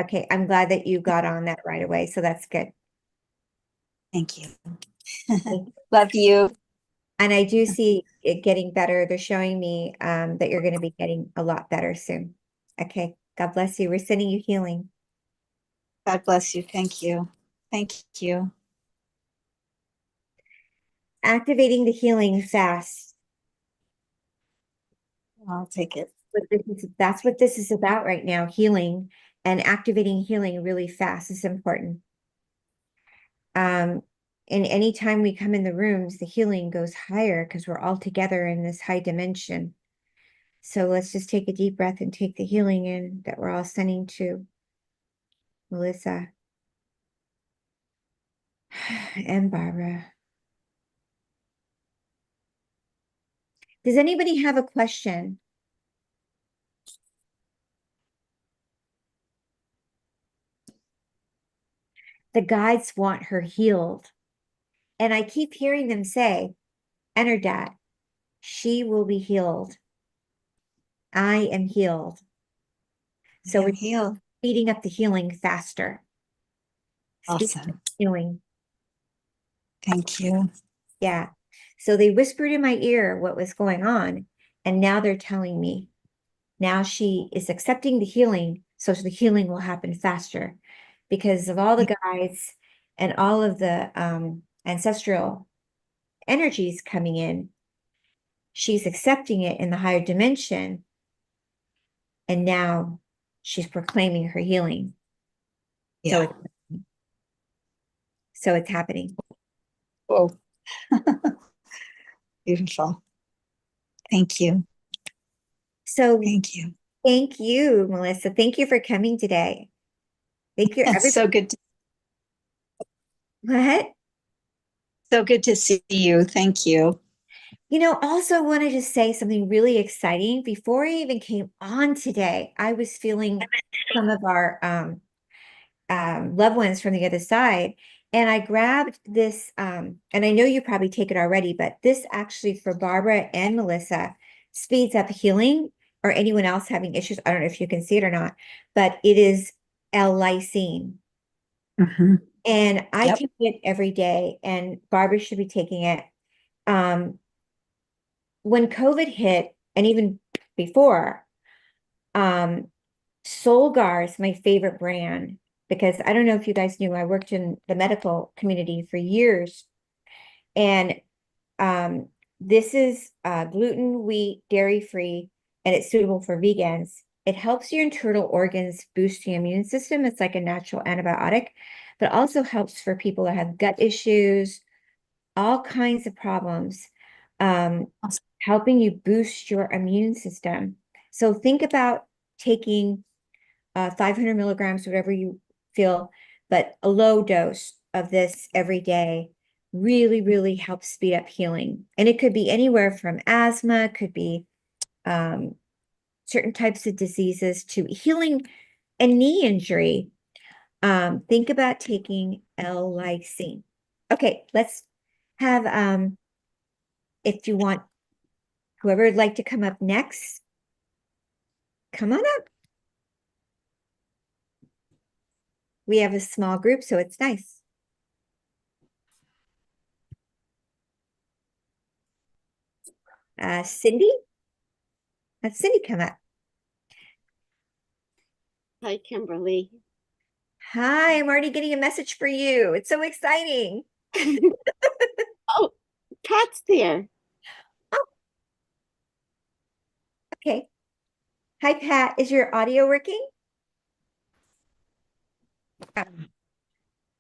Okay, I'm glad that you got on that right away, so that's good. Thank you. Love you. And I do see it getting better. They're showing me that you're going to be getting a lot better soon. Okay, God bless you. We're sending you healing. God bless you. Thank you. Thank you. Activating the healing fast. I'll take it. That's what this is about right now, healing and activating healing really fast is important. And anytime we come in the rooms, the healing goes higher because we're all together in this high dimension. So let's just take a deep breath and take the healing in that we're all sending to Melissa and Barbara. Does anybody have a question? The guides want her healed. And I keep hearing them say, enter dad, she will be healed. I am healed. So I'm we're healed. speeding up the healing faster. Speed up Awesome. the healing. Thank you. Yeah. So they whispered in my ear what was going on. And now they're telling me. Now she is accepting the healing. So the healing will happen faster because of all the guides and all of the ancestral energies coming in. She's accepting it in the higher dimension. And now she's proclaiming her healing. Yeah. So it's happening. Oh, beautiful. Thank you. So Thank you. thank you, Melissa. Thank you for coming today. Thank you, It's everybody. so good. What? So good to see you. Thank you. Also wanted to say something really exciting. Before I even came on today, I was feeling some of our loved ones from the other side. And I grabbed this, and I know you probably take it already, but this actually for Barbara and Melissa speeds up healing or anyone else having issues. I don't know if you can see it or not, but it is L-lysine. Mhm. And I Yep. take it every day, and Barbara should be taking it. Um, when COVID hit, and even before, um, Solgar is my favorite brand because I don't know if you guys knew, I worked in the medical community for years. And um, this is gluten, wheat, dairy-free, and it's suitable for vegans. It helps your internal organs boost the immune system. It's like a natural antibiotic, but also helps for people that have gut issues, all kinds of problems, Awesome. helping you boost your immune system. So think about taking 500 milligrams, whatever you feel, but a low dose of this every day really, really helps speed up healing. And it could be anywhere from asthma, could be certain types of diseases to healing a knee injury. Think about taking L-lysine. Okay, let's have, if you want, whoever would like to come up next, come on up. We have a small group, so it's nice. Cindy? Let Cindy come up. Hi, Kimberly. Hi, I'm already getting a message for you. It's so exciting. Oh, Pat's there. Oh, okay. Hi, Pat. Is your audio working?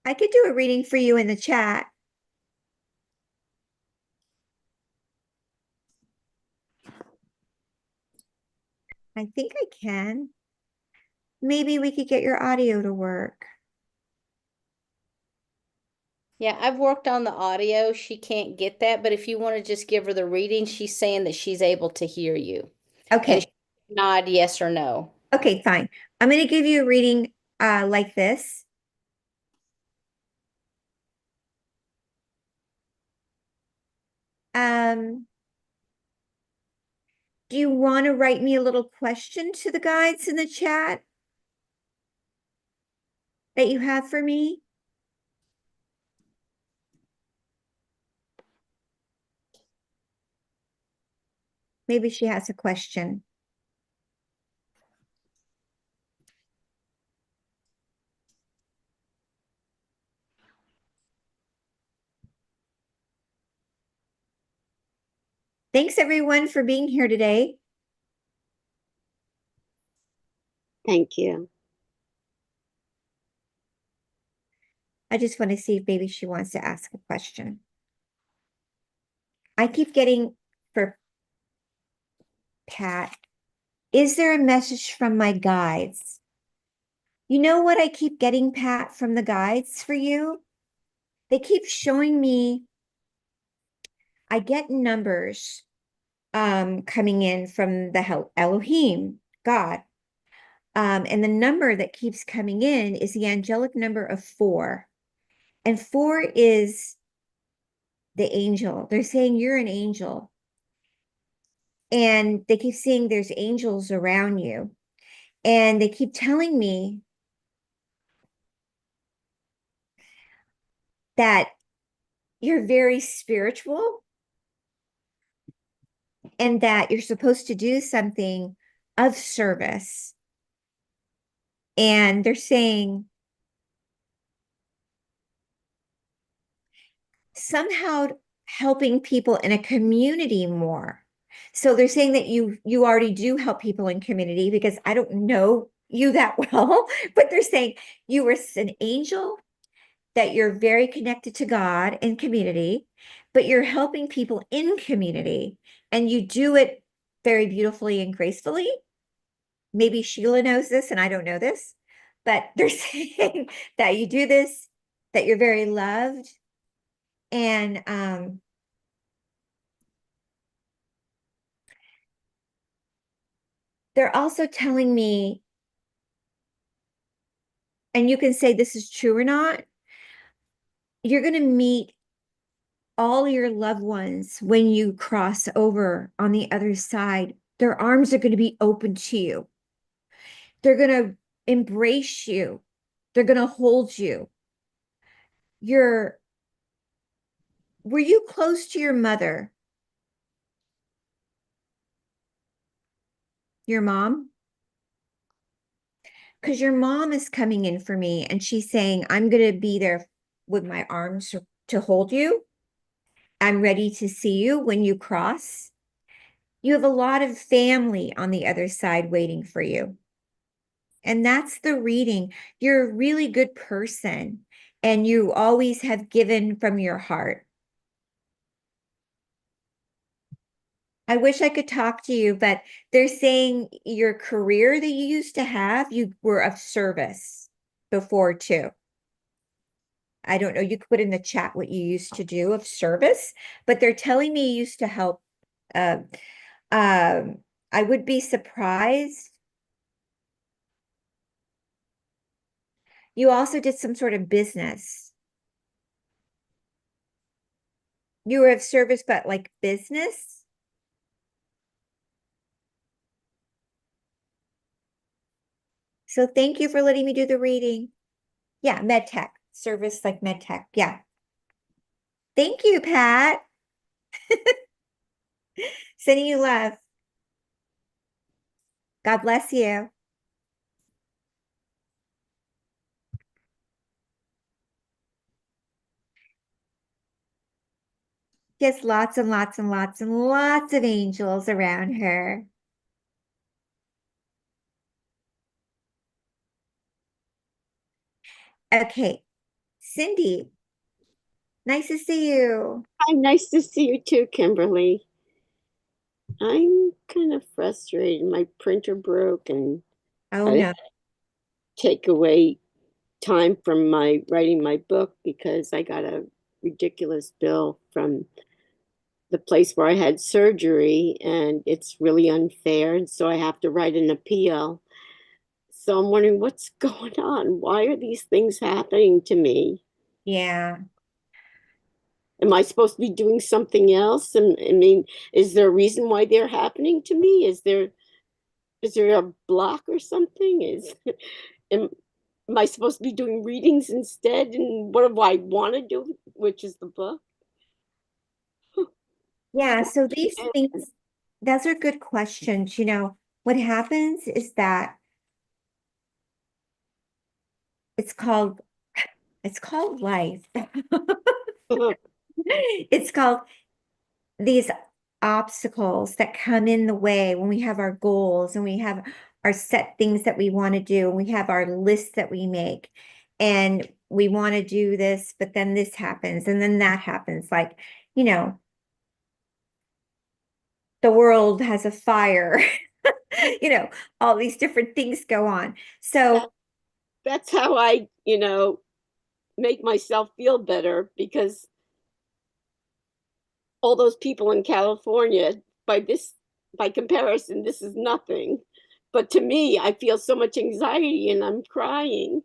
I could do a reading for you in the chat. I think I can. Maybe we could get your audio to work. Yeah, I've worked on the audio. She can't get that, but if you want to just give her the reading, she's saying that she's able to hear you. And Okay. nod yes or no. Okay, fine. I'm going to give you a reading like this. Um, do you want to write me a little question to the guides in the chat? that you have for me? Maybe she has a question. Thanks everyone for being here today. Thank you. I just want to see if maybe she wants to ask a question. I keep getting for Pat, is there a message from my guides? You know what I keep getting, Pat, from the guides for you? They keep showing me, I get numbers coming in from the Elohim, God. And the number that keeps coming in is the angelic number of 4. And 4 is the angel. They're saying you're an angel. And they keep saying there's angels around you. And they keep telling me that you're very spiritual and that you're supposed to do something of service. And they're saying somehow helping people in a community more. So they're saying that you already do help people in community, because I don't know you that well, but they're saying you were an angel, that you're very connected to God and community, but you're helping people in community and you do it very beautifully and gracefully. Maybe Sheila knows this and I don't know this, but they're saying that you do this, that you're very loved. And they're also telling me, and you can say this is true or not, you're going to meet all your loved ones when you cross over on the other side. Their arms are going to be open to you. They're going to embrace you. They're going to hold you. Were you close to your mother? Your mom? Because your mom is coming in for me and she's saying, I'm going to be there with my arms to hold you. I'm ready to see you when you cross. You have a lot of family on the other side waiting for you. And that's the reading. You're a really good person and you always have given from your heart. I wish I could talk to you, but they're saying your career that you used to have, you were of service before too. I don't know, you could put in the chat what you used to do of service, but they're telling me you used to help. Uh, I would be surprised. You also did some sort of business. You were of service, but like business. So thank you for letting me do the reading. Yeah, med tech, service like med tech. Yeah. Thank you, Pat. Sending you love. God bless you. Just lots and lots and lots and lots of angels around her. Okay, Cindy, nice to see you. Hi, nice to see you too, Kimberly. I'm kind of frustrated. My printer broke and Oh I no. take away time from my writing my book because I got a ridiculous bill from the place where I had surgery and it's really unfair. And so I have to write an appeal. So I'm wondering what's going on? Why are these things happening to me? Yeah. Am I supposed to be doing something else? And I mean, is there a reason why they're happening to me? Is there a block or something? Am am I supposed to be doing readings instead? And what do I want to do, which is the book? Yeah, so these things, those are good questions. You know, what happens is that it's called life. It's called these obstacles that come in the way when we have our goals and we have our set things that we want to do, and we have our lists that we make, and we want to do this, but then this happens and then that happens. Like, you know, the world has a fire, you know, all these different things go on. So, That's how I, make myself feel better, because all those people in California, by comparison, this is nothing. But to me, I feel so much anxiety and I'm crying.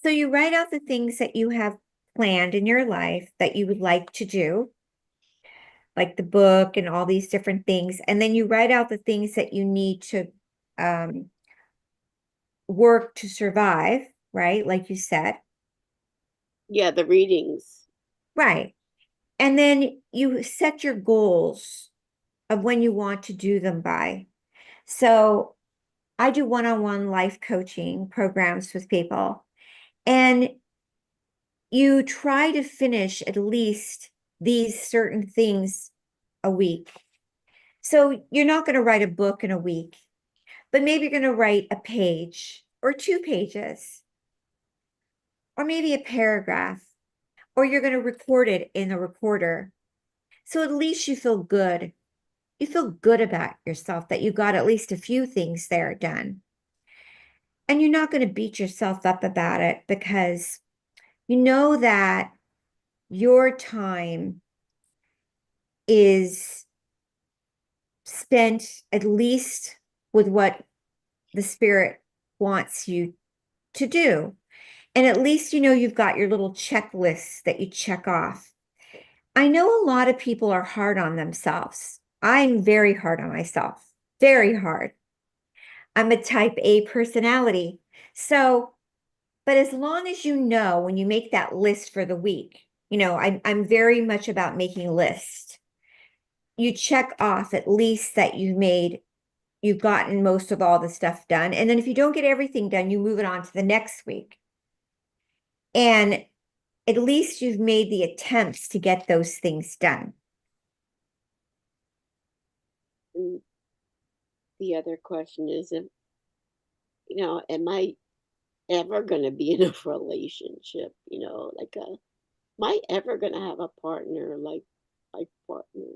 so you write out the things that you have planned in your life that you would like to do, like the book and all these different things. And then you write out the things that you need to um, work to survive, right? Like you said, Yeah, the readings. right. And then you set your goals of when you want to do them by. So I do one-on-one life coaching programs with people, and you try to finish at least these certain things a week. So you're not going to write a book in a week, but maybe you're going to write a page or 2 pages, or maybe a paragraph, or you're going to record it in a recorder. So at least you feel good. You feel good about yourself that you got at least a few things there done. And you're not going to beat yourself up about it, because you know that your time is spent at least with what the spirit wants you to do. And at least you know you've got your little checklists that you check off. I know a lot of people are hard on themselves. I'm very hard on myself, very hard. I'm a type A personality. So, but as long as you know when you make that list for the week, you know, I'm very much about making lists. You check off at least that you've gotten most of all the stuff done. And then if you don't get everything done, you move it on to the next week. And at least you've made the attempts to get those things done. And the other question is, if, am I ever going to be in a relationship? Am I ever going to have a partner like my partner?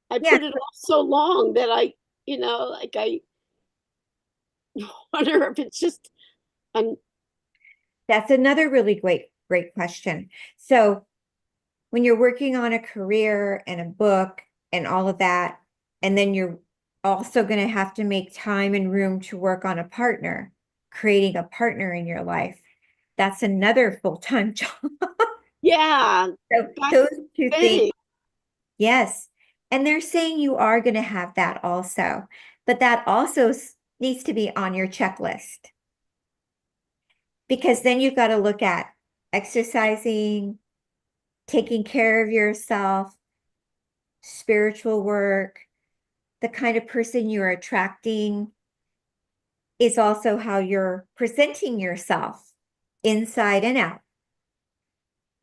I Yeah, put it off so long that I wonder if it's just, I'm, that's another really great question. So when you're working on a career and a book and all of that, and then you're also going to have to make time and room to work on a partner, creating a partner in your life, that's another full-time job. yeah, So that's those the two things, thing. yes. And they're saying you are going to have that also, but that also needs to be on your checklist, because then you've got to look at exercising, taking care of yourself, spiritual work, the kind of person you're attracting is also how you're presenting yourself inside and out.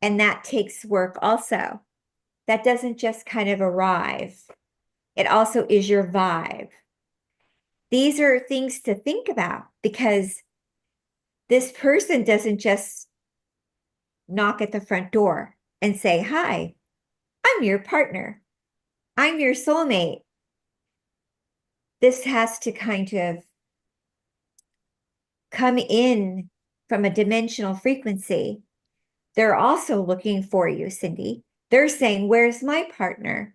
And that takes work also. That doesn't just kind of arrive. It also is your vibe. These are things to think about, because this person doesn't just knock at the front door and say, "Hi, I'm your partner. I'm your soulmate." This has to kind of come in from a dimensional frequency. They're also looking for you, Cindy. They're saying, "Where's my partner?"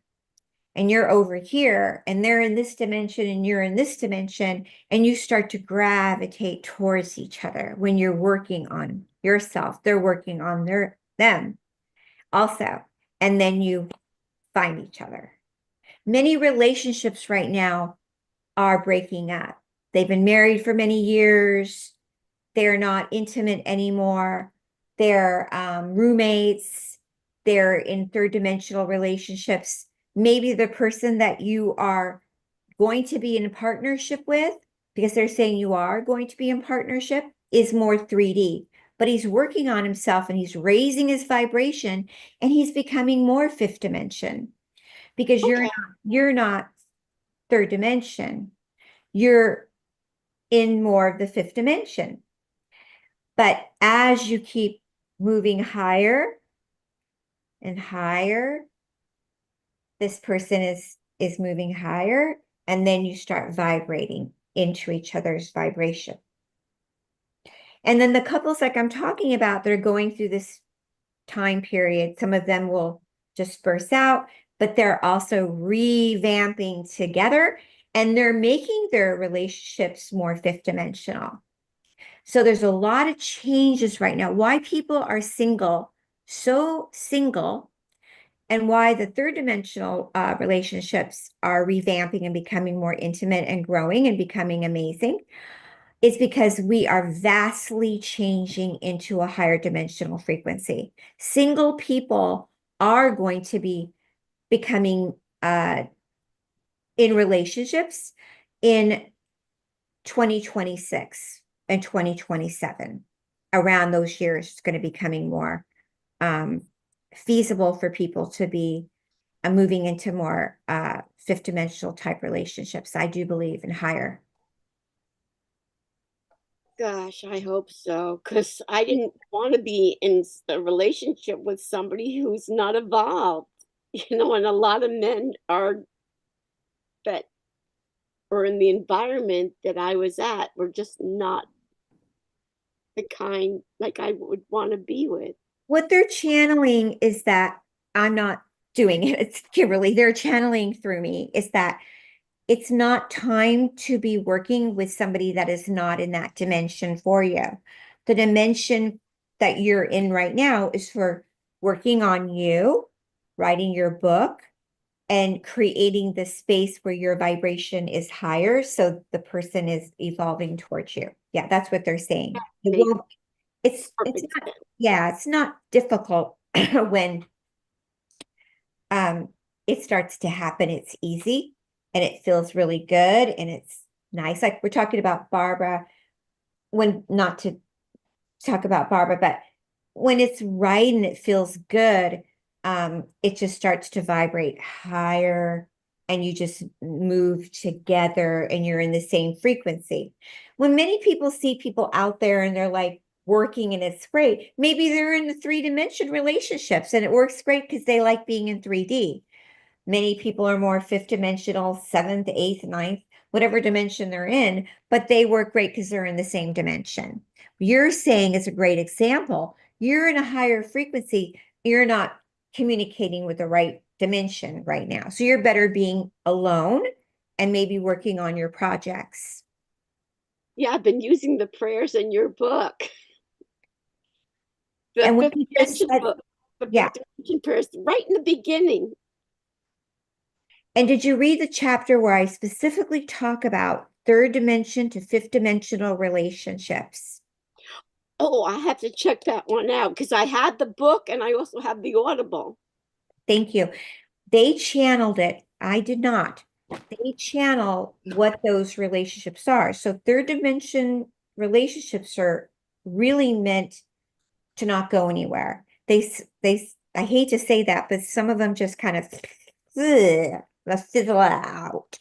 And you're over here, and they're in this dimension, and you're in this dimension, and you start to gravitate towards each other when you're working on yourself. They're working on them also. And then you find each other. Many relationships right now are breaking up. They've been married for many years. they're not intimate anymore. They're roommates. They're in third dimensional relationships. Maybe the person that you are going to be in partnership with, because they're saying you are going to be in partnership, is more 3D. But he's working on himself and he's raising his vibration and he's becoming more fifth dimension because Okay. you're not third dimension. You're in more of the fifth dimension. But as you keep moving higher and higher, this person is moving higher, and then you start vibrating into each other's vibration. And then the couples like I'm talking about, they're going through this time period. Some of them will disperse out, but they're also revamping together and they're making their relationships more fifth dimensional. So there's a lot of changes right now. Why people are single, so single, and why the third dimensional relationships are revamping and becoming more intimate and growing and becoming amazing is because we are vastly changing into a higher dimensional frequency. Single people are going to be becoming in relationships in 2026 and 2027. Around those years, it's going to be becoming more feasible for people to be moving into more fifth dimensional type relationships. I do believe in higher. Gosh, I hope so, because I didn't want to be in a relationship with somebody who's not evolved. And a lot of men are that were in the environment that I was at were just not the kind like I would want to be with. What they're channeling is that I'm not doing it. It's Kimberly. They're channeling through me is that it's not time to be working with somebody that is not in that dimension for you. The dimension that you're in right now is for working on you, writing your book, and creating the space where your vibration is higher. So the person is evolving towards you. Yeah, that's what they're saying. It Makes won't, it's perfect not, sense. yeah, it's not difficult when um it starts to happen. It's easy and it feels really good and it's nice. Like we're talking about Barbara, when not to talk about Barbara, but when it's right and it feels good, it just starts to vibrate higher and you just move together and you're in the same frequency. When many people see people out there and they're like working and it's great, maybe they're in the three-dimension relationships and it works great because they like being in 3D. Many people are more fifth dimensional, seventh, eighth, ninth, whatever dimension they're in, but they work great because they're in the same dimension. You're saying is a great example. You're in a higher frequency. You're not communicating with the right dimension right now. So you're better being alone and maybe working on your projects. Yeah, I've been using the prayers in your book. The And what fifth you just dimension said, book, the yeah. fifth dimension prayers, right in the beginning. And did you read the chapter where I specifically talk about third dimension to fifth dimensional relationships? Oh, I have to check that one out because I had the book and I also have the Audible. Thank you. They channeled it. I did not. They channel what those relationships are. So third dimension relationships are really meant to not go anywhere. I hate to say that, but some of them just kind of fizzle out.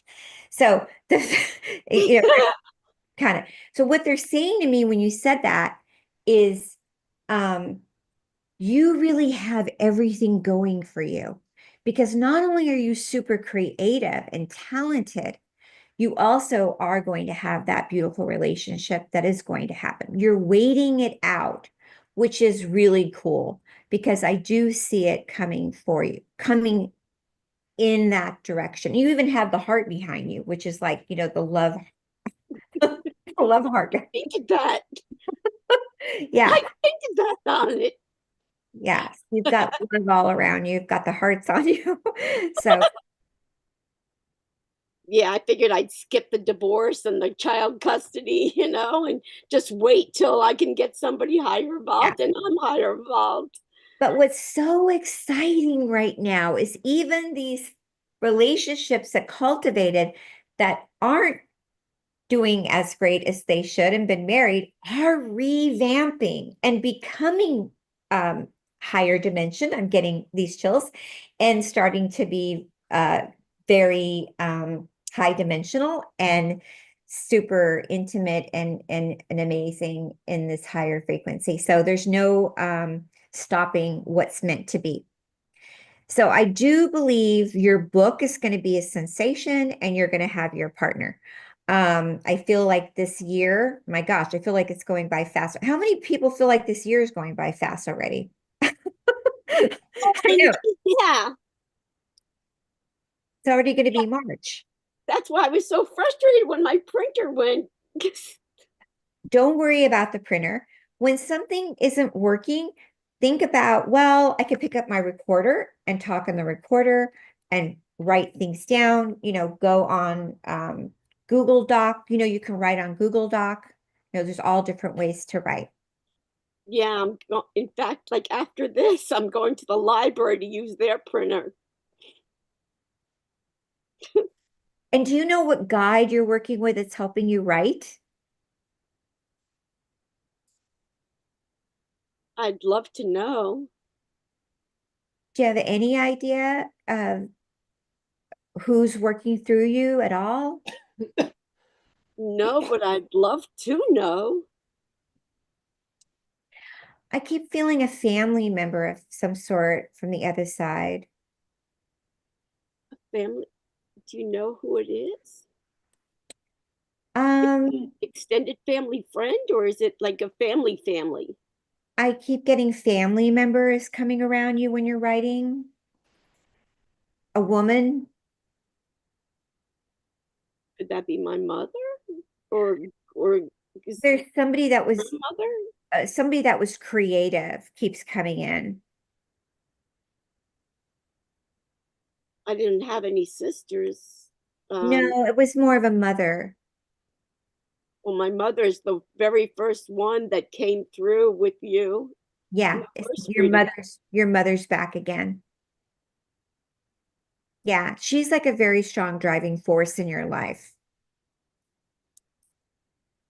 So the, you know, kind of. So what they're saying to me when you said that is, you really have everything going for you because not only are you super creative and talented, you also are going to have that beautiful relationship that is going to happen. You're waiting it out, which is really cool because I do see it coming for you, coming in that direction. You even have the heart behind you, which is like, the love, the love heart. Painted that. Yeah. I painted that on it. Yes, you've got love all around you. You've got the hearts on you. So Yeah, I figured I'd skip the divorce and the child custody, and just wait till I can get somebody higher Yeah. involved and I'm higher involved. But what's so exciting right now is even these relationships that cultivated that aren't doing as great as they should and been married are revamping and becoming higher dimension. I'm getting these chills and starting to be very high dimensional and super intimate and amazing in this higher frequency. So there's no stopping what's meant to be. So I do believe your book is going to be a sensation and you're going to have your partner. I feel like this year, my gosh, I feel like it's going by fast. How many people feel like this year is going by fast already? I know. Yeah, It's already going to be March. that's why I was so frustrated when my printer went. Don't worry about the printer. When something isn't working, think about, well, I could pick up my recorder and talk on the recorder and write things down, go on Google Doc, you can write on Google Doc. There's all different ways to write. Yeah, in fact, like after this, I'm going to the library to use their printer. And do you know what guide you're working with that's helping you write? I'd love to know. Do you have any idea of who's working through you at all? No, but I'd love to know. I keep feeling a family member of some sort from the other side. Family, do you know who it is? Um, Extended family friend, or is it like a family? I keep getting family members coming around you when you're writing. A woman. Could that be my mother? Or is There's somebody that my was mother? somebody that was creative keeps coming in. I didn't have any sisters. No, it was more of a mother. Well, my mother's the very first one that came through with you in Yeah, the it's first your reading. mother's back again. Yeah, she's like a very strong driving force in your life.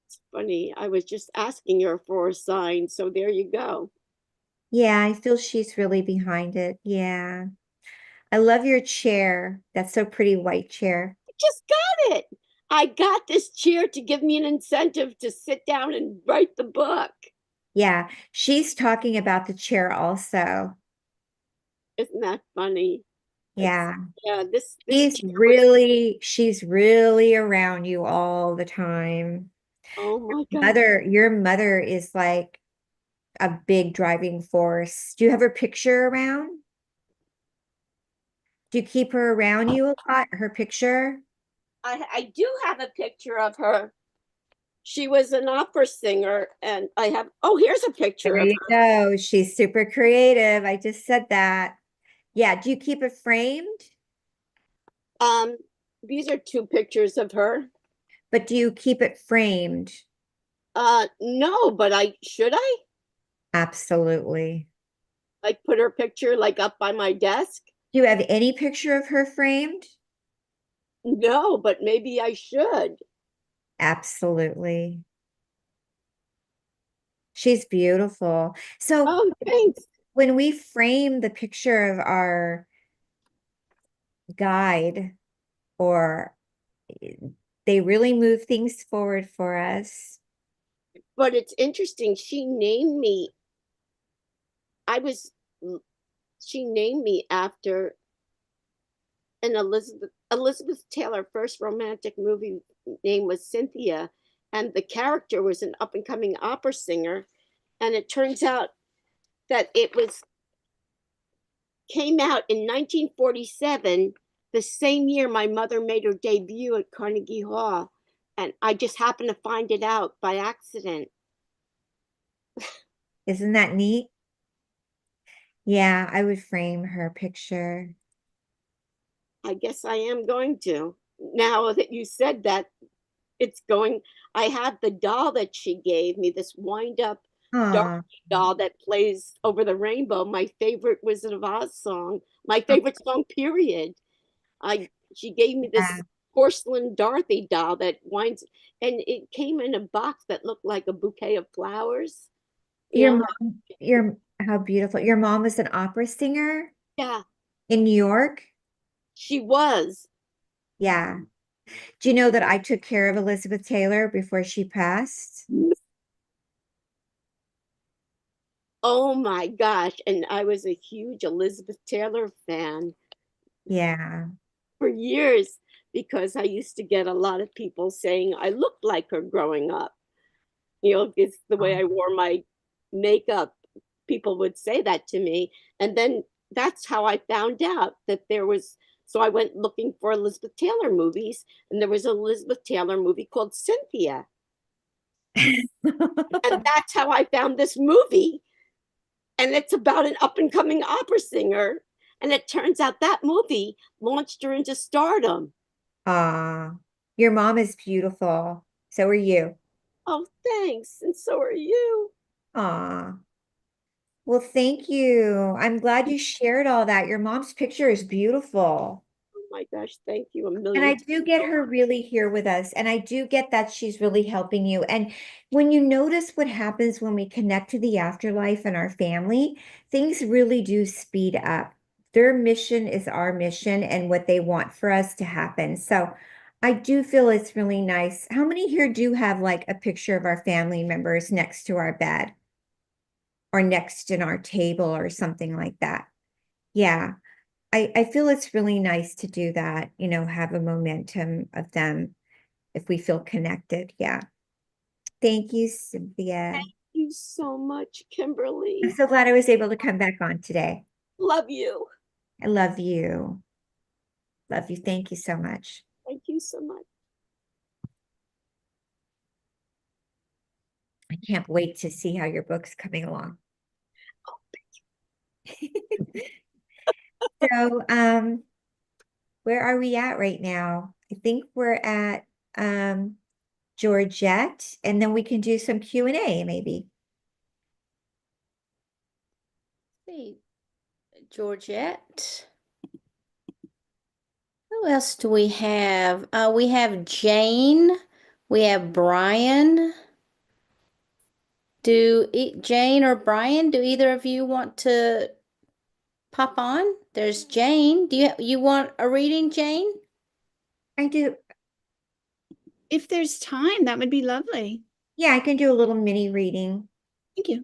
It's funny. I was just asking her for a sign, so there you go. Yeah, I feel she's really behind it. Yeah. I love your chair. That's so pretty, white chair. I just got it. I got this chair to give me an incentive to sit down and write the book. Yeah, she's talking about the chair also. Isn't that funny? It's Yeah. yeah, this chair was, She's really around you all the time. oh my God. Your mother is like a big driving force. Do you have her picture around? Do you keep her around you a lot? Her picture? I do have a picture of her. She was an opera singer, and I have, oh, here's a picture There of you go. She's super creative. I just said that. Yeah. Do you keep it framed? her. These are two pictures of her. But do you keep it framed? No, but I should I Absolutely. like put her picture like up by my desk? Do you have any picture of her framed? No, but maybe I should. Absolutely. She's beautiful. So Oh, thanks. when we frame the picture of our guide, or they really move things forward for us. But it's interesting. I was, she named me after an Elizabeth Taylor first romantic movie name was Cynthia, and the character was an up and coming opera singer. And it turns out that it was came out in 1947, the same year my mother made her debut at Carnegie Hall. And I just happened to find it out by accident. Isn't that neat? Yeah, I would frame her picture. I guess I am going to. now that you said that, it's going, I have the doll that she gave me, this wind up Aw, Dorothy doll that plays over the rainbow. My favorite Wizard of Oz song, my favorite song, period. She gave me yeah. this porcelain Dorothy doll that winds, and it came in a box that looked like a bouquet of flowers. You Your know, mom, how beautiful. Your mom was an opera singer yeah, in New York? she was. Yeah. Do you know that I took care of Elizabeth Taylor before she passed? Oh my gosh. And I was a huge Elizabeth Taylor fan Yeah. for years because I used to get a lot of people saying I looked like her growing up. You know, it's the way I wore my makeup. People would say that to me. And then that's how I found out that there was. So I went looking for Elizabeth Taylor movies, and there was an Elizabeth Taylor movie called Cynthia. And that's how I found this movie. And it's about an up and coming opera singer. And it turns out that movie launched her into stardom. Aw, your mom is beautiful. So are you. Oh, thanks. And so are you. Aw. Well, thank you. I'm glad you shared all that. Your mom's picture is beautiful. Oh my gosh, thank you a And million I times. do get her really here with us. And I do get that she's really helping you. And when you notice what happens when we connect to the afterlife and our family, things really do speed up. Their mission is our mission and what they want for us to happen. So I do feel it's really nice. How many here do have like a picture of our family members next to our bed or next in our table or something like that? Yeah. I feel it's really nice to do that, have a momentum of them if we feel connected. Yeah. Thank you, Cynthia. Thank you so much, I'm Kimberly. so glad I was able to come back on today. Love you. I love you. Love you. Thank you so much. Thank you so much. I can't wait to see how your book's coming along. So, where are we at right now? I think we're at Georgette, and then we can do some Q&A maybe. See, Georgette. Who else do we have? We have Jane. We have Brian. Jane or Brian, do either of you want to pop on? There's Jane. Do you want a reading, Jane? I do. If there's time, that would be lovely. Yeah, I can do a little mini reading. Thank you.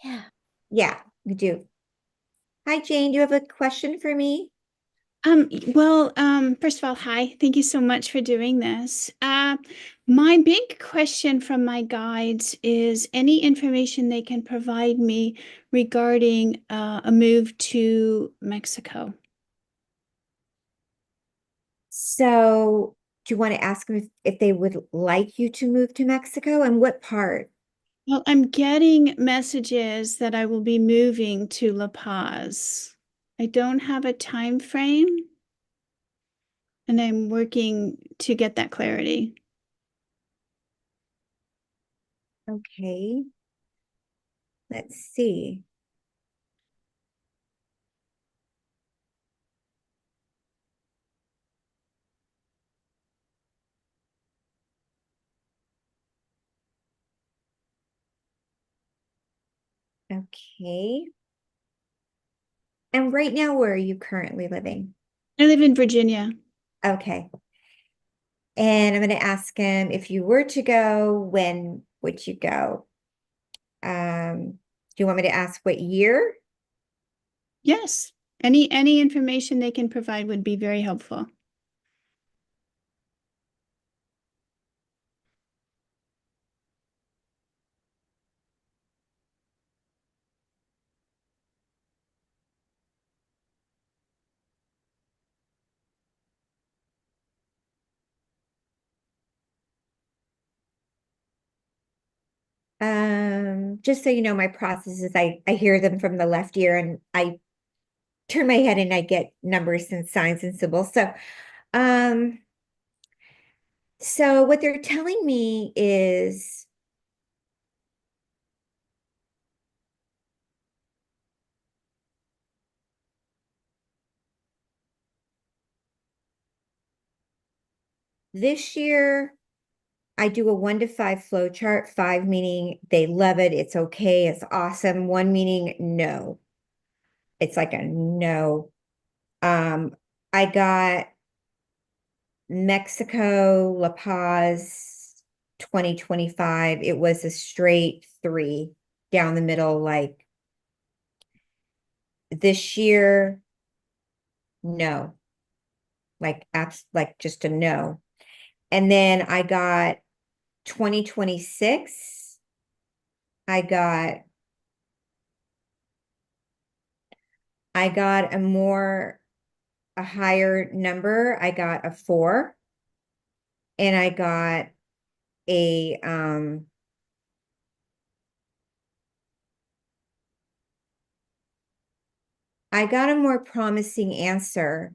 Yeah. Yeah, we do. Hi, Jane. Do you have a question for me? First of all, hi. Thank you so much for doing this. My big question from my guides is any information they can provide me regarding a move to Mexico. So, do you want to ask them if they would like you to move to Mexico and what part? Well, I'm getting messages that I will be moving to La Paz. I don't have a time frame, and I'm working to get that clarity. Okay. Let's see. Okay. And right now, where are you currently living? I live in Virginia. Okay. And I'm going to ask him if you were to go, when would you go? Do you want me to ask what year? Yes. Any information they can provide would be very helpful. Just so you know, my process is I hear them from the left ear and I turn my head and I get numbers and signs and symbols. So, um, So what they're telling me is this year I do a 1 to 5 flow chart, 5 meaning they love it, it's okay, it's awesome. 1 meaning no. It's like a no. I got Mexico, La Paz, 2025. It was a straight 3 down the middle. Like this year, no. Like like just a no. And then I got 2026. I got a higher number. I got a 4, and I got a I got a more promising answer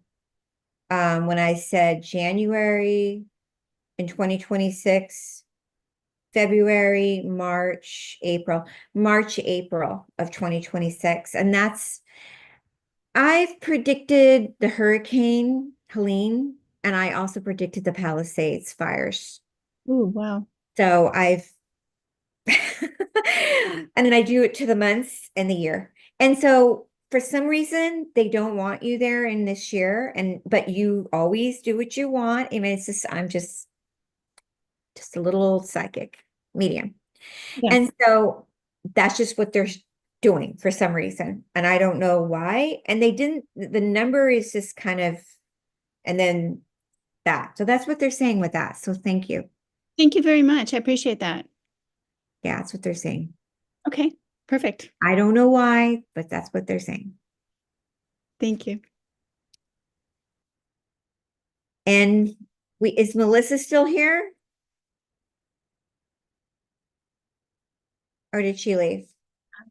when I said January in 2026, February, March, April of 2026. And I've predicted the Hurricane Helene, and I also predicted the Palisades fires. Oh, wow. So and then I do it to the months and the year. And so for some reason, they don't want you there in this year, but you always do what you want. I mean, I'm just a little psychic medium. Yeah. And so that's just what they're doing for some reason. And I don't know why. And the number is just kind of, and then that. So that's what they're saying with that. So thank you. Thank you very much. I appreciate that. Yeah, that's what they're saying. Okay, perfect. I don't know why, but that's what they're saying. Thank you. And is Melissa still here? Or did she leave?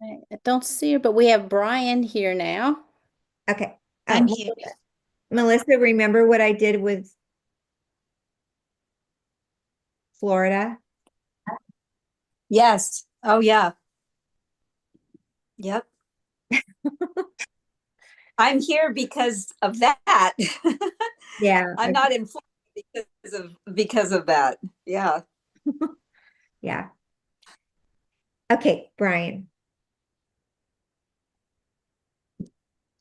I don't see her, but we have Brian here now. Okay. I'm Oh, here. Melissa, remember what I did with Florida? Yes. Oh, yeah. Yep. I'm here because of that. Yeah. I'm not in Florida because of that. Yeah. Yeah. Okay, Brian.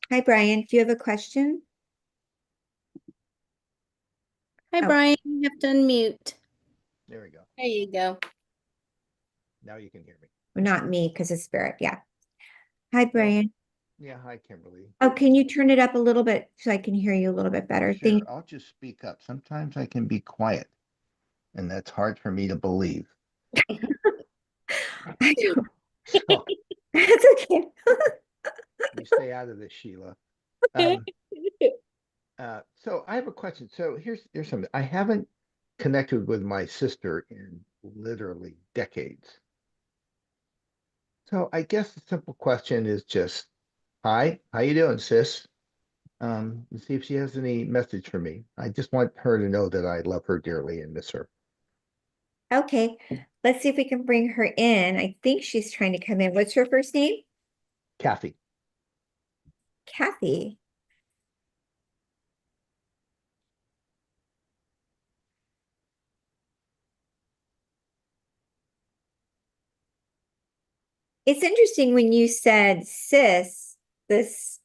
Hi, Brian. Do you have a question? Hi, Oh. Brian. You have to unmute. There we go. There you go. Now you can hear me. Well, not me, because it's spirit. Yeah. Hi, Brian. Yeah, hi, Kimberly. Oh, can you turn it up a little bit so I can hear you a little bit better? Sure, I'll just speak up. Sometimes I can be quiet, and that's hard for me to believe. I know. So That's okay. you stay out of this, Sheila. So I have a question. So here's something. I haven't connected with my sister in literally decades. So I guess the simple question is just, hi, how you doing, sis? And see if she has any message for me. I just want her to know that I love her dearly and miss her. Okay. Let's see if we can bring her in. I think she's trying to come in. What's her first name? Kathy. Kathy. It's interesting when you said sis, this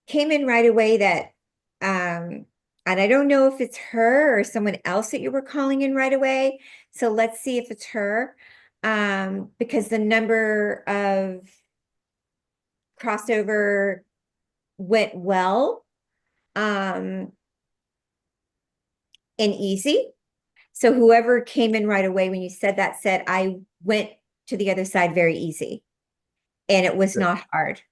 came in right away that and I don't know if it's her or someone else that you were calling in right away. So let's see if it's her. Because the number of crossover went well and easy. So whoever came in right away when you said that said I went to the other side very easy, and it was Good. not hard.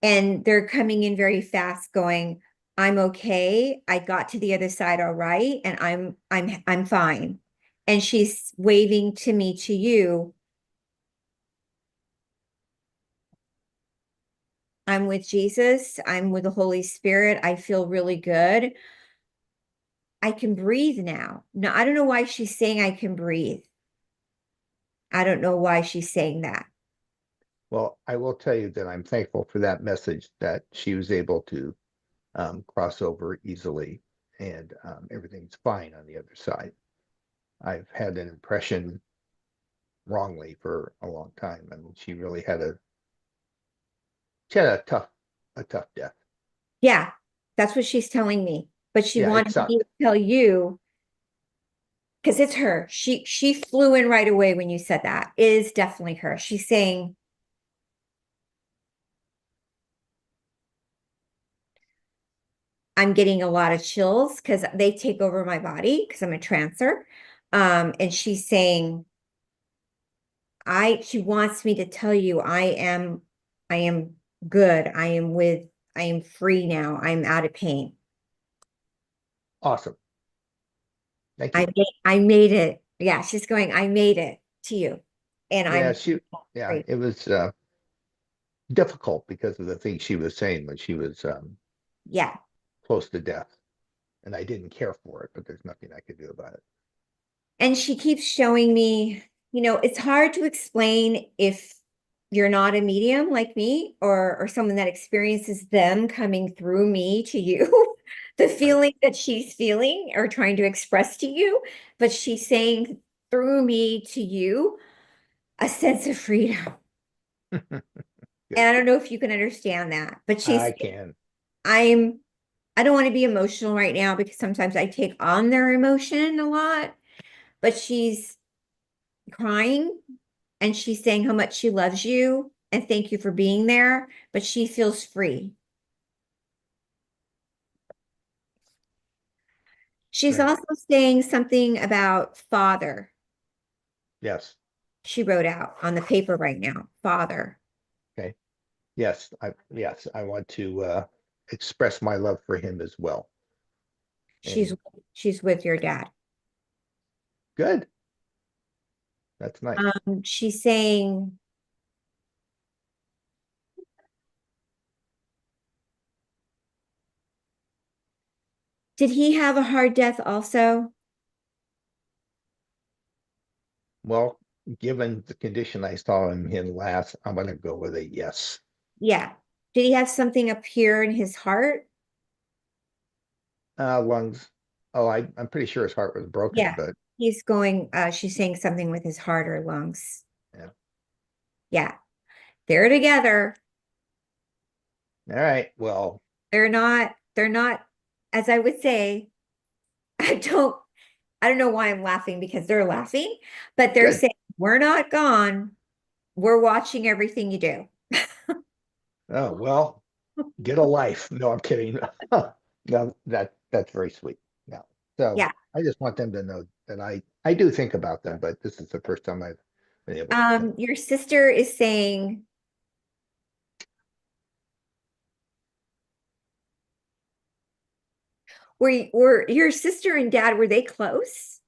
And they're coming in very fast going, I'm okay. I got to the other side all right, and I'm fine. And she's waving to me, to you. I'm with Jesus. I'm with the Holy Spirit. I feel really good. I can breathe now. No, I don't know why she's saying I can breathe. I don't know why she's saying that. Well, I will tell you that I'm thankful for that message that she was able to cross over easily and everything's fine on the other side. I've had an impression wrongly for a long time. I mean, she had a tough death. Yeah, that's what she's telling me. But she Yeah, it wanted me to sucked. tell you because it's her. She flew in right away when you said that. It is definitely her. She's saying, I'm getting a lot of chills because they take over my body because I'm a trancer. And she's saying, she wants me to tell you I am good. I am free now. I'm out of pain. Awesome. Thank you. I made it. Yeah, she's going, I made it to you. And Yeah, I'm yeah, free. it was difficult because of the things she was saying when she was Yeah. close to death. And I didn't care for it, but there's nothing I could do about it. And she keeps showing me, it's hard to explain if you're not a medium like me or someone that experiences them coming through me to you, the Right. feeling that she's feeling or trying to express to you, but she's saying through me to you a sense of freedom. And Good. I don't know if you can understand that, but I can. I'm I don't want to be emotional right now because sometimes I take on their emotion a lot, but she's crying and she's saying how much she loves you and thank you for being there, but she feels free. She's Very also nice. saying something about father. Yes. She wrote out on the paper right now, father. Okay. Yes, I want to express my love for him as well. She's And she's with your dad. good. That's nice. She's saying, did he have a hard death also? Well, given the condition I saw him in last, I'm gonna go with a yes. Yeah. Did he have something up here in his heart? Lungs. Oh, I'm pretty sure his heart was broken, Yeah. but She's saying something with his heart or lungs. yeah. Yeah. They're together. All right. Well, They're not, as I would say, I don't, I don't know why I'm laughing because they're laughing, but they're good. saying, we're not gone. We're watching everything you do. Oh, well, get a life. No, I'm kidding. No, that's very sweet. No. So Yeah. I just want them to know that I do think about them, but this is the first time I've been able to tell. Your sister is saying, were your sister and dad, were they close?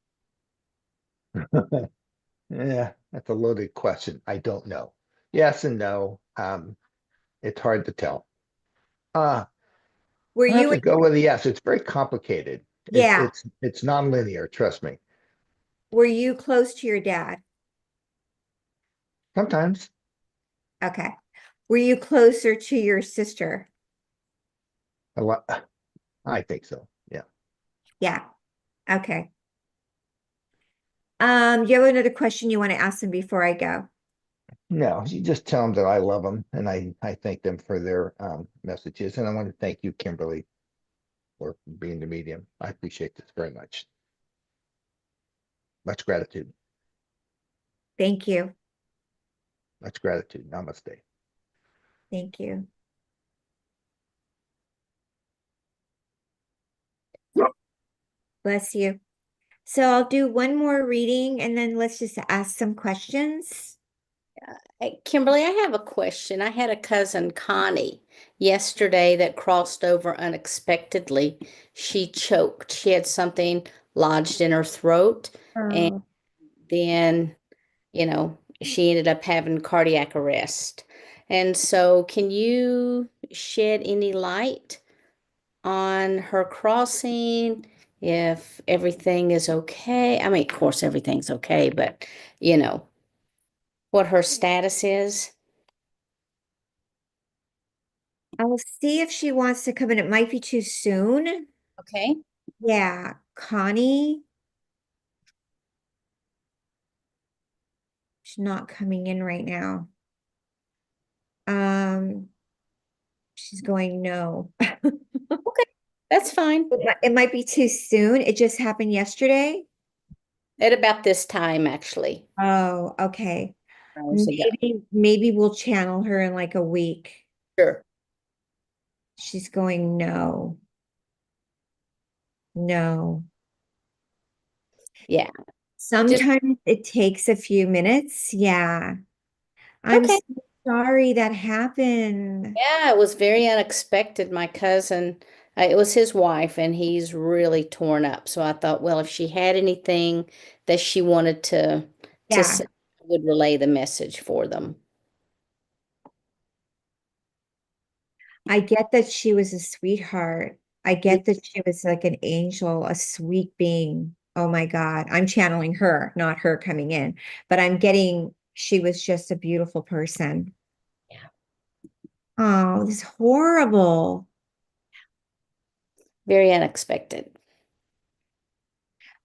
Yeah, that's a loaded question. I don't know. Yes and no. It's hard to tell. Uh, Were I have you, to go with a yes. It's very complicated. yeah, It's non-linear, trust me. were you close to your dad? Sometimes Okay. Were you closer to your sister? a lot. I think so. Yeah. Yeah. Okay. Do you have another question you want to ask them before I go? No, you just tell them that I love them and I thank them for their messages. And I want to thank you, Kimberly, for being the medium. I appreciate this very much. Much gratitude. Thank you. Much gratitude. Namaste. Thank you. Bless you. So I'll do one more reading and then let's just ask some questions. Hey, Kimberly, I have a question. I had a cousin, Connie, yesterday that crossed over unexpectedly. She choked. She had something lodged in her throat, and Oh. then, she ended up having cardiac arrest. And so, can you shed any light on her crossing? if everything is okay. I mean, of course, everything's okay, but you know, what her status is. I'll see if she wants to come in. It might be too soon. Okay. Yeah, Connie, she's not coming in right now. Um, she's going no. Okay. That's fine. It might be too soon. It just happened yesterday. At about this time, actually, Oh, okay. hours ago. Maybe we'll channel her in like a week. Sure. She's going no. No. Yeah. Sometimes it takes a few minutes. Yeah. I'm Okay. so sorry that happened. Yeah, it was very unexpected. My cousin, it was his wife, and he's really torn up. So I thought, well, if she had anything that she wanted to Yeah. say, I would relay the message for them. I get that she was a sweetheart. I get that she was like an angel, a sweet being. Oh my God. I'm channeling her, not her coming in, but I'm getting she was just a beautiful person. Yeah. Oh, this is horrible. Very unexpected.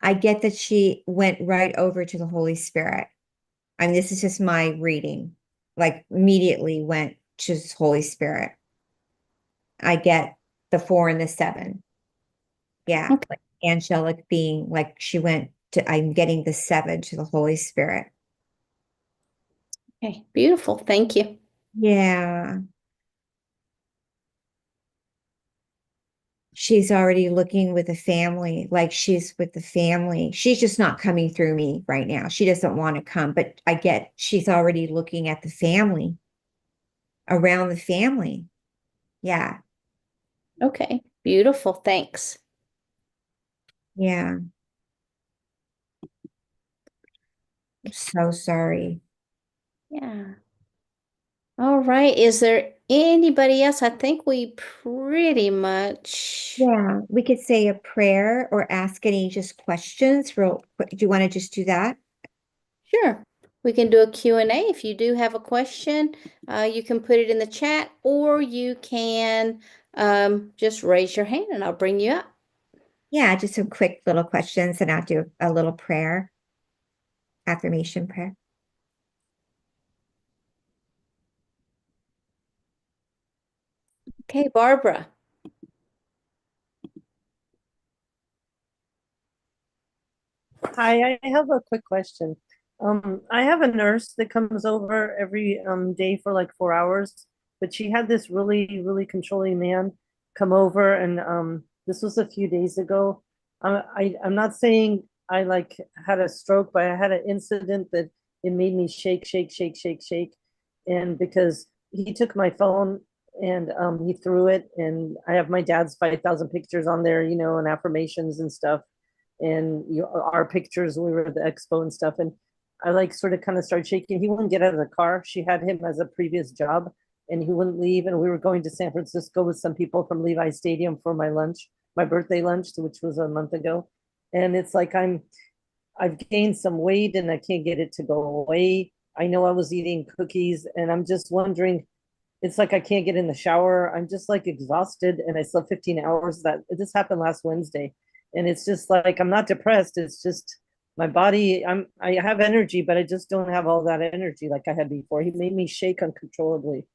I get that she went right over to the Holy Spirit. I mean, this is just my reading. Like immediately went to the Holy Spirit. I get the 4 and the 7. Yeah, Okay. like angelic being, like she went to, I'm getting the 7 to the Holy Spirit. Okay. Beautiful. Thank you. Yeah. She's already looking with the family, like she's with the family. She's just not coming through me right now. She doesn't want to come, but I get she's already looking at the family, around the family. Yeah. Okay. Beautiful. Thanks. Yeah. I'm so sorry. Yeah. All right. Is there anybody else? I think we pretty much. Yeah, we could say a prayer or ask any just questions real quick. Do you want to just do that? Sure. We can do a Q&A. If you do have a question, you can put it in the chat, or you can just raise your hand and I'll bring you up. Yeah, just some quick little questions and I'll do a little prayer, affirmation prayer. Okay, Barbara. Hi, I have a quick question. I have a nurse that comes over every day for like 4 hours, but she had this really, really controlling man come over, and this was a few days ago. I'm not saying I like had a stroke, but I had an incident that it made me shake, shake, shake, shake, shake, and because he took my phone and he threw it, and I have my dad's 5,000 pictures on there, you know, and affirmations and stuff and our pictures we were at the expo and stuff, and I like sort of kind of started shaking. He wouldn't get out of the car. She had him as a previous job and he wouldn't leave, and we were going to San Francisco with some people from Levi Stadium for my lunch, my birthday lunch, which was a month ago. And it's like I've gained some weight and I can't get it to go away. I know I was eating cookies and I'm just wondering, it's like I can't get in the shower. I'm just like exhausted and I slept 15 hours. That this happened last Wednesday. And it's just like I'm not depressed. It's just my body, I have energy, but I just don't have all that energy like I had before. He made me shake uncontrollably.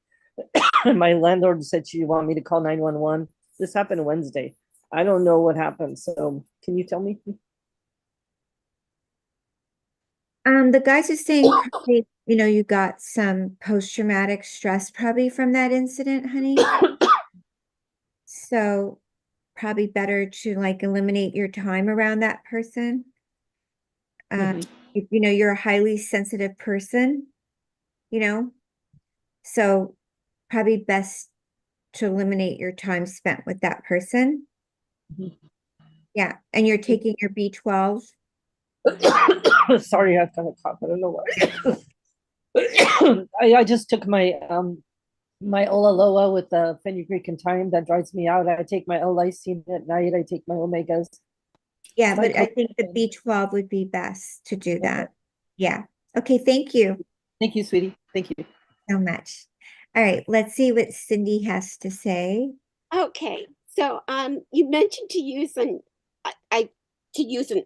And my landlord said she want me to call 911. This happened Wednesday. I don't know what happened. So can you tell me? The guys are saying probably, you got some post-traumatic stress probably from that incident, honey. So probably better to like eliminate your time around that person. Mhm. If you're a highly sensitive person, you know, so probably best to eliminate your time spent with that person. Mhm. Yeah, and you're taking your B12. Sorry, I've got a cough. I don't know why. I just took my Olaloa with the fenugreek and thyme that dries me out. I take my L-lysine at night. I take my omegas. Yeah, Like but I think the cocaine. B12 would be best to do Okay. that. Yeah. Okay, thank you Thank you, sweetie. Thank you. so much. All right, let's see what Cindy has to say. Okay, so you mentioned to use I to use an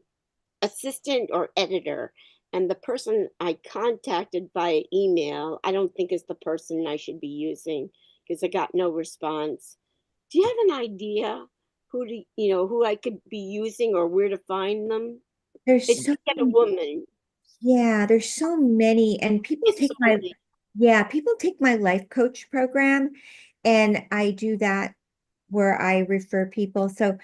assistant or editor, and the person I contacted via email, I don't think is the person I should be using because I got no response. Do you have an idea who I could be using or where to find them? There's It's so get a woman. Yeah, there's so many, and people It's take so my many. yeah, people take my life coach program, and I do that where I refer people. So,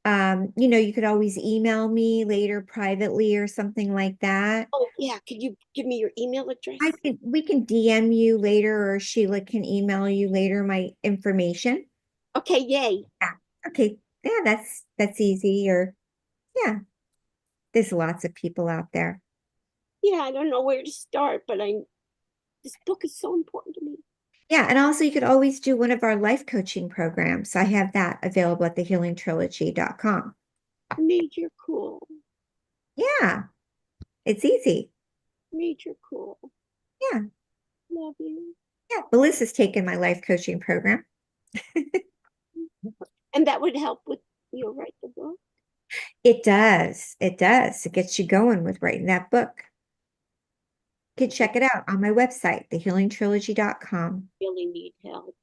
you could always email me later privately or something like that. Oh yeah, could you give me your email address? We can DM you later, or Sheila can email you later my information. Okay, yay. Yeah. Okay. Yeah, that's easy. Or yeah, there's lots of people out there. Yeah, I don't know where to start, but this book is so important to me. Yeah, and also you could always do one of our life coaching programs. I have that available at thehealingtrilogy.com. Major cool. Yeah, it's easy. Major cool. Yeah, Love you. yeah. Melissa's taken my life coaching program. And that would help with you'll write the book. It does. It does. It gets you going with writing that book. You can check it out on my website, thehealingtrilogy.com. Really need help.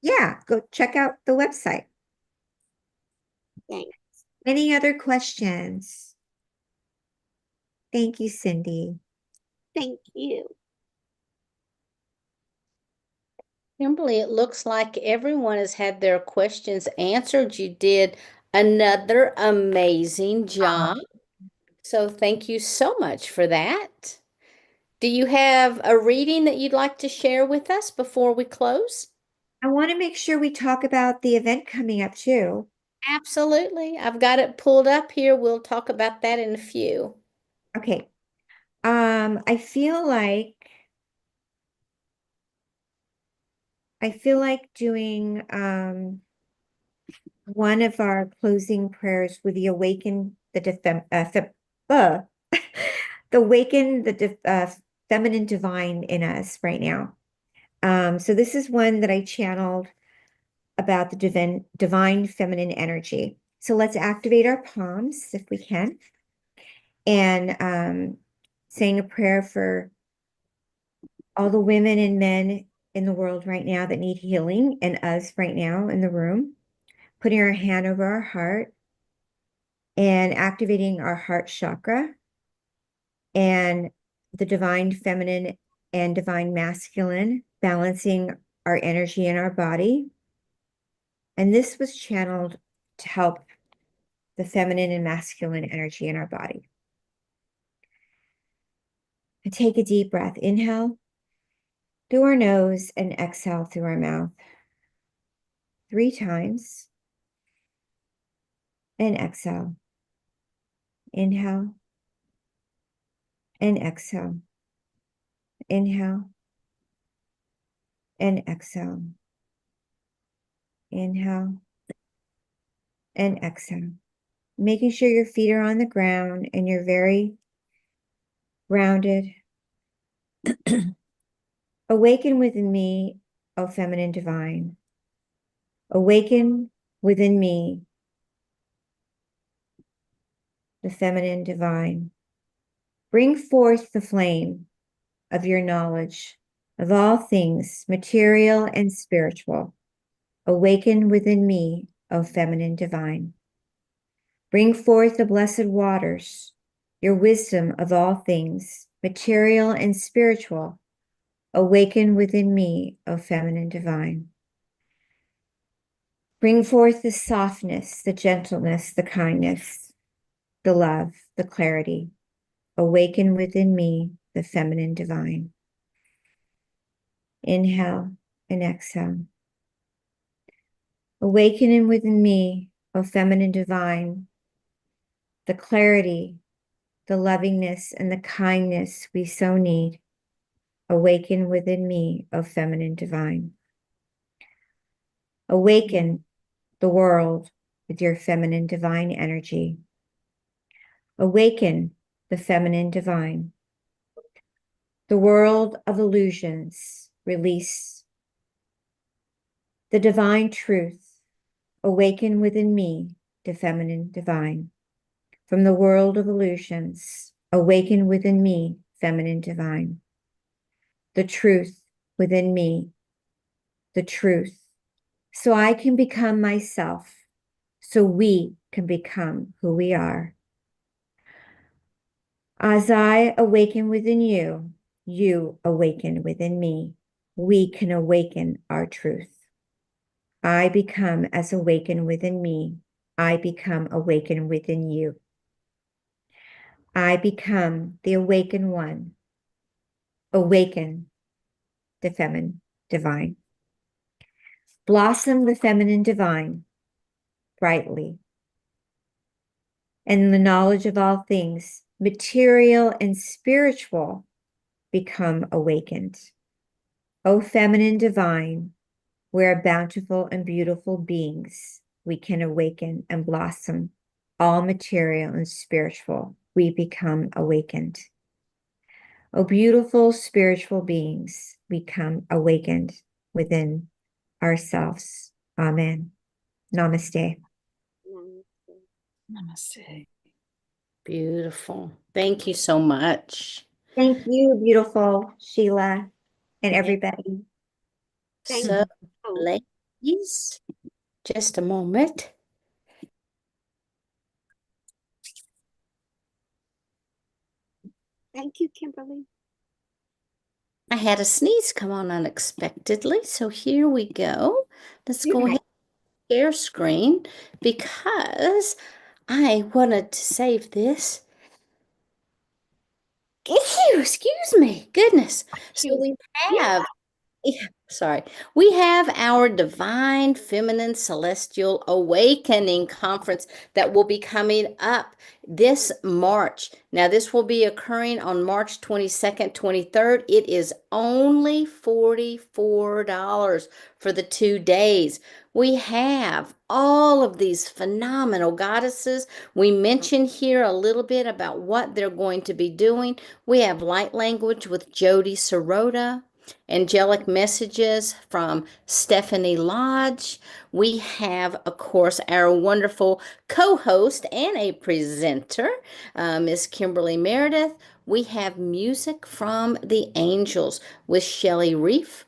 Yeah, go check out the website. Thanks. Any other questions? Thank you, Cindy. Thank you. Kimberly, it looks like everyone has had their questions answered. You did another amazing job. So thank you so much for that. Do you have a reading that you'd like to share with us before we close? I want to make sure we talk about the event coming up too. Absolutely. I've got it pulled up here. We'll talk about that in a few. Okay. I feel like doing one of our closing prayers with the awaken the the awaken the feminine divine in us right now. So this is one that I channeled about the divine feminine energy. So let's activate our palms if we can, and saying a prayer for all the women and men in the world right now that need healing, and us right now in the room, putting our hand over our heart and activating our heart chakra and the divine feminine and divine masculine, balancing our energy in our body. And this was channeled to help the feminine and masculine energy in our body. And take a deep breath. Inhale through our nose and exhale through our mouth 3 times. And exhale. Inhale and exhale. Inhale and exhale. Inhale and exhale. Making sure your feet are on the ground and you're very grounded. Awaken within me, O feminine divine. Awaken within me, the feminine divine. Bring forth the flame of your knowledge of all things material and spiritual. Awaken within me, O feminine divine. Bring forth the blessed waters, your wisdom of all things material and spiritual. Awaken within me, O feminine divine. Bring forth the softness, the gentleness, the kindness, the love, the clarity. Awaken within me, the feminine divine. Inhale and exhale. Awaken within me, O feminine divine, the clarity, the lovingness, and the kindness we so need. Awaken within me, O feminine divine. Awaken the world with your feminine divine energy. Awaken the feminine divine. The world of illusions, release the divine truth. Awaken within me the feminine divine. From the world of illusions, awaken within me feminine divine. The truth within me, the truth, so I can become myself, so we can become who we are. As I awaken within you, you awaken within me. We can awaken our truth. I become as awakened within me. I become awakened within you. I become the awakened one. Awaken the feminine divine. Blossom the feminine divine brightly. And the knowledge of all things, material and spiritual, become awakened. O feminine divine, we're bountiful and beautiful beings. We can awaken and blossom. All material and spiritual, we become awakened. O beautiful spiritual beings, become awakened within ourselves. Amen. Namaste. Namaste. Beautiful. Thank you so much. Thank you, beautiful Sheila and Yeah. everybody. Thank So, you. ladies, just a moment. Thank you, Kimberly. I had a sneeze come on unexpectedly, so here we go. Let's go ahead and share screen because I wanted to save this. Excuse me, goodness. So we have Yeah, sorry. We have our Divine Feminine Celestial Awakening Conference that will be coming up this March. Now, this will be occurring on March 22nd, 23rd. It is only $44 for the 2 days. We have all of these phenomenal goddesses. We mentioned here a little bit about what they're going to be doing. We have light language with Jody Sirota. Angelic messages from Stephanie Lodge. We have, of course, our wonderful co host and a presenter, Miss Kimberly Meredith. We have music from the Angels with Shelley Reef.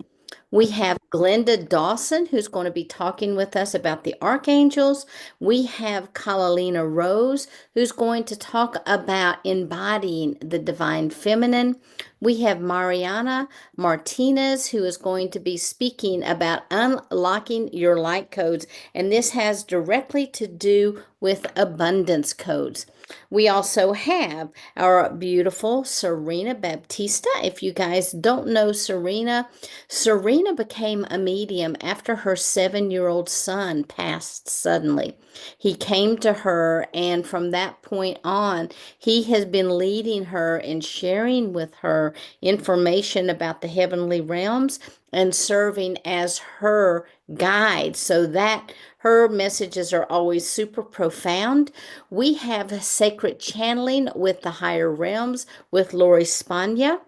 We have Glenda Dawson, who's going to be talking with us about the archangels. We have Kalalina Rose, who's going to talk about embodying the divine feminine. We have Mariana Martinez, who is going to be speaking about unlocking your light codes. And this has directly to do with abundance codes. We also have our beautiful Serena Baptista. If you guys don't know Serena, Serena became a medium after her 7-year-old son passed suddenly. He came to her, and from that point on, he has been leading her and sharing with her information about the heavenly realms and serving as her guide so that her messages are always super profound. We have sacred channeling with the higher realms with Lori Spagna.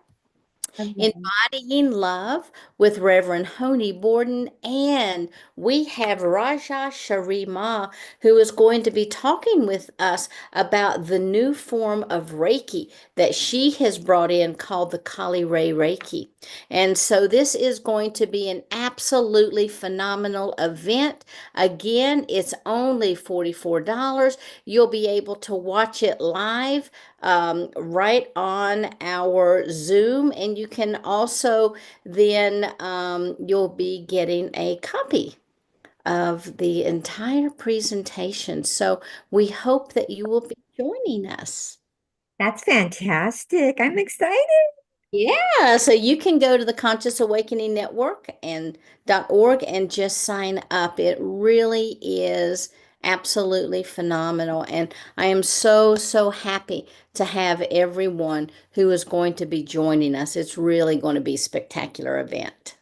Embodying Love with Reverend Honey Borden. And we have Raja Sharima, who is going to be talking with us about the new form of Reiki that she has brought in called the Kali Ray Reiki. And so this is going to be an absolutely phenomenal event. Again, it's only $44. You'll be able to watch it live right on our Zoom, and you can also then you'll be getting a copy of the entire presentation. So we hope that you will be joining us. That's fantastic. I'm excited. Yeah, so you can go to the Conscious Awakening Network and .org and just sign up. It really is absolutely phenomenal. And I am so, so happy to have everyone who is going to be joining us. It's really going to be a spectacular event.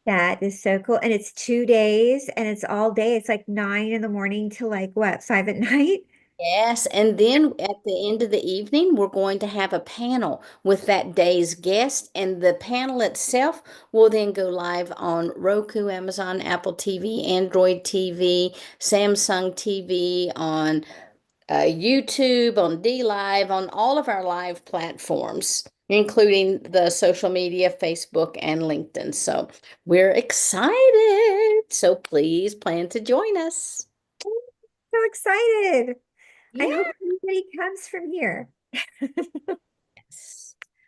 That is so cool. And it's 2 days and it's all day. It's like 9 in the morning to like what, 5 at night? Yes, and then at the end of the evening, we're going to have a panel with that day's guest, and the panel itself will then go live on Roku, Amazon, Apple TV, Android TV, Samsung TV, on YouTube, on D Live, on all of our live platforms, including the social media, Facebook and LinkedIn. So we're excited. So please plan to join us. So excited. I Yeah. hope everybody comes from here.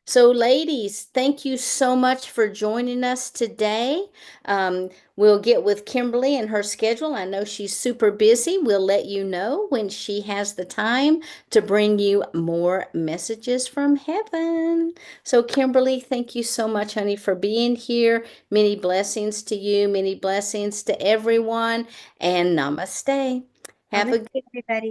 So, ladies, thank you so much for joining us today. We'll get with Kimberly and her schedule. I know she's super busy. We'll let you know when she has the time to bring you more messages from heaven. So, Kimberly, thank you so much, honey, for being here. Many blessings to you, many blessings to everyone, and namaste. Have a Namaste, everybody.